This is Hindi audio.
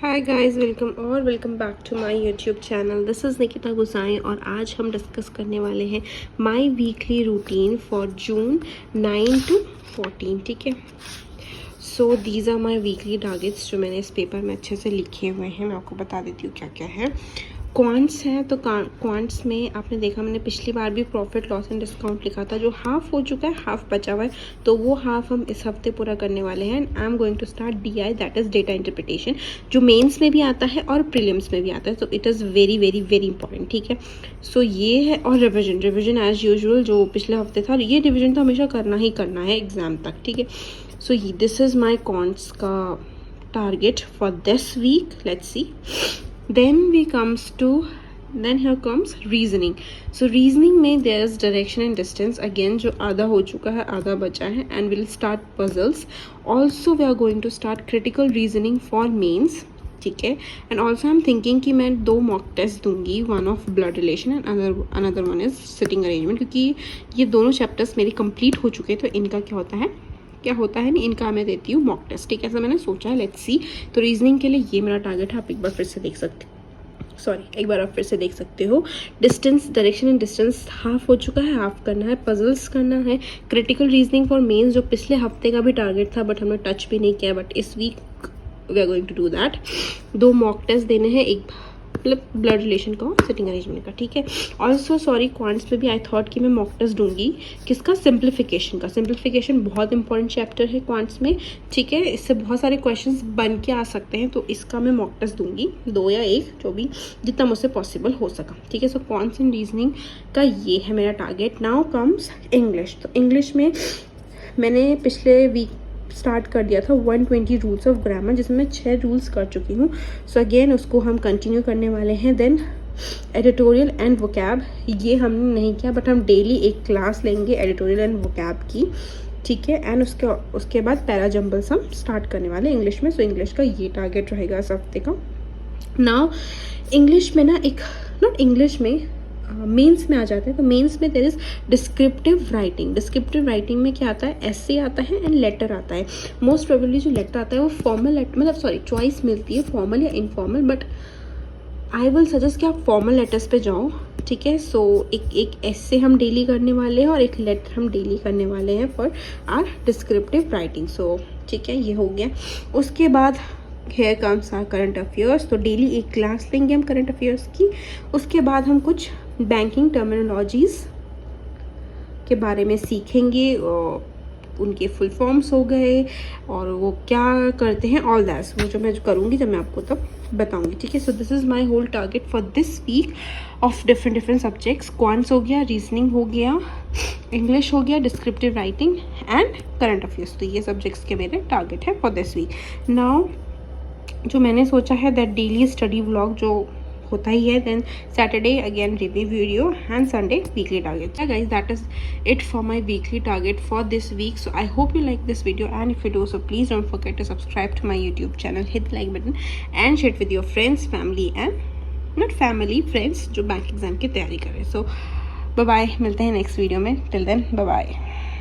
Hi guys, welcome back to my YouTube channel. This is Nikita Gusain और आज हम डिस्कस करने वाले हैं my weekly routine for June 9 to 14। ठीक है, so these are my weekly targets जो मैंने इस पेपर में अच्छे से लिखे हुए हैं। मैं आपको बता देती हूँ क्या क्या है। क्वांट्स है तो क्वांट्स में आपने देखा मैंने पिछली बार भी प्रॉफिट लॉस एंड डिस्काउंट लिखा था, जो हाफ हो चुका है, हाफ बचा हुआ है, तो वो हाफ हम इस हफ्ते पूरा करने वाले हैं। I am going to start DI, that is data interpretation, जो मेंस में भी आता है और प्रीलिम्स में भी आता है, तो it is very very very important. ठीक है, सो ये है। और रिविजन एज यूजुअल जो पिछले हफ्ते था, ये रिविजन तो हमेशा करना ही करना है एग्जाम तक। ठीक है, so this is my quants का target for this week. Let's see. then here comes reasoning. So reasoning में there is direction and distance again, जो आधा हो चुका है, आधा बचा है, and we'll start puzzles. Also we are going to start critical reasoning for mains. ठीक है, and also I am thinking कि मैं 2 मॉक टेस्ट दूंगी, one of blood relation and another one is sitting arrangement, क्योंकि ये दोनों चैप्टर्स मेरे कंप्लीट हो चुके हैं, तो इनका क्या होता है नहीं, इनका मैं देती हूँ मॉक टेस्ट। ठीक है, ऐसा मैंने सोचा है। Let's see. तो रीजनिंग के लिए ये मेरा टारगेट है। आप एक बार फिर से देख सकते हो। Distance, direction and distance half हो चुका है, हाफ करना है। पजल्स करना है। क्रिटिकल रीजनिंग फॉर मेंस जो पिछले हफ्ते का भी टारगेट था, बट हमने टच भी नहीं किया, बट इस week we are going to do that. 2 mock test देने हैं, एक मतलब ब्लड रिलेशन का और सिटिंग अरेंजमेंट का। ठीक है, ऑल्सो सॉरी, क्वांट्स में भी आई थॉट कि मैं मॉक टेस्ट दूंगी किसका, सिंप्लीफिकेशन का। सिंप्लीफिकेशन बहुत इंपॉर्टेंट चैप्टर है क्वांट्स में। ठीक है, इससे बहुत सारे क्वेश्चंस बन के आ सकते हैं, तो इसका मैं मॉक टेस्ट दूंगी, 2 या 1, जो भी जितना मुझसे पॉसिबल हो सका। ठीक है, सो क्वांट्स एंड रीजनिंग का ये है मेरा टारगेट। Now comes English. तो इंग्लिश में मैंने पिछले वीक स्टार्ट कर दिया था 120 रूल्स ऑफ ग्रामर, जिसमें मैं 6 रूल्स कर चुकी हूँ। सो अगेन उसको हम कंटिन्यू करने वाले हैं। देन एडिटोरियल एंड वोकैब, ये हमने नहीं किया, बट हम डेली एक क्लास लेंगे एडिटोरियल एंड वोकैब की। ठीक है, एंड उसके बाद पैरा जंबल्स हम स्टार्ट करने वाले इंग्लिश में। सो इंग्लिश का ये टारगेट रहेगा इस हफ्ते का। नाउ इंग्लिश में ना इंग्लिश में मेंस में आ जाते हैं, तो मेंस में there is descriptive writing. Descriptive writing में क्या आता है, एसे आता है एंड लेटर आता है। मोस्ट प्रोबेबली जो लेटर आता है वो फॉर्मल लेटर, मतलब सॉरी चॉइस मिलती है फॉर्मल या informal, but I will suggest कि आप फॉर्मल लेटर्स पे जाओ। ठीक है, सो एक एसे हम डेली करने वाले हैं और एक लेटर हम डेली करने वाले हैं for our descriptive writing. So ठीक है, ये हो गया। उसके बाद here comes our current affairs, तो डेली एक क्लास लेंगे हम करंट अफेयर्स की। उसके बाद हम कुछ बैंकिंग टर्मिनोलॉजीज़ के बारे में सीखेंगे, उनके फुल फॉर्म्स हो गए और वो क्या करते हैं, ऑल दैट वो जो मैं करूँगी जब मैं आपको तब बताऊँगी। ठीक है, so this is my whole target for this week of different subjects. Quants हो गया, रीजनिंग हो गया, इंग्लिश हो गया, descriptive writing and current affairs. तो ये सब्जेक्ट्स के मेरे टारगेट है फॉर दिस वीक। नाउ जो मैंने सोचा है दैट डेली स्टडी व्लॉग जो होता ही है, then Saturday again review video and Sunday weekly target. Guys, that is it for my weekly target for this week. So I hope you like this video, and if you do so please don't forget to subscribe to my YouTube channel, hit the like button and share with your friends, family and not family, friends जो बैंक एग्जाम की तैयारी करें। सो बाय बाय, मिलते हैं नेक्स्ट वीडियो में। Till then bye bye.